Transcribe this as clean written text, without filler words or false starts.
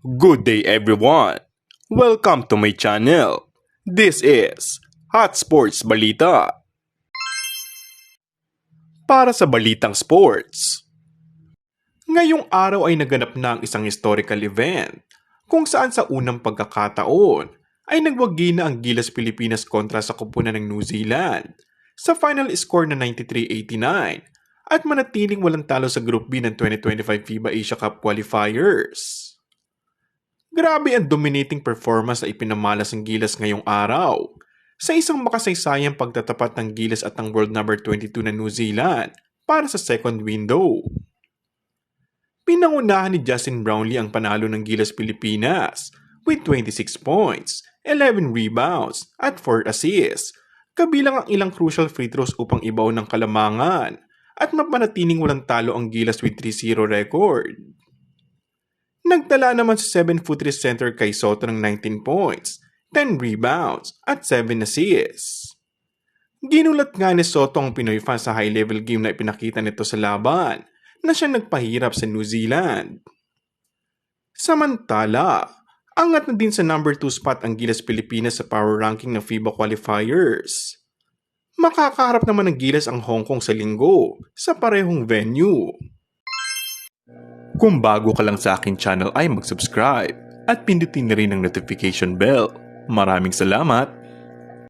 Good day everyone! Welcome to my channel. This is Hot Sports Balita. Para sa balitang sports. Ngayong araw ay naganap na ang isang historical event kung saan sa unang pagkakataon ay nagwagi na ang Gilas Pilipinas kontra sa koponan ng New Zealand sa final score na 93-89 at manatiling walang talo sa Group B ng 2025 FIBA Asia Cup qualifiers. Grabe ang dominating performance na ipinamalas ng Gilas ngayong araw sa isang makasaysayang pagtatapat ng Gilas at ang world number 22 na New Zealand para sa second window. Pinangunahan ni Justin Brownlee ang panalo ng Gilas Pilipinas with 26 points, 11 rebounds at 4 assists, kabilang ang ilang crucial free throws upang ibaw ng kalamangan at mapanatiling walang talo ang Gilas with 3-0 record. Nagtala naman sa 7'3" center Kai Sotto ng 19 points, 10 rebounds at 7 assists. Ginulat nga ni Sotto ang Pinoy fans sa high-level game na ipinakita nito sa laban na siya nagpahirap sa New Zealand. Samantala, angat na din sa number 2 spot ang Gilas Pilipinas sa power ranking ng FIBA qualifiers. Makakaharap naman ng Gilas ang Hong Kong sa Linggo sa parehong venue. Kung bago ka lang sa akin channel ay mag-subscribe at pindutin na rin ang notification bell. Maraming salamat!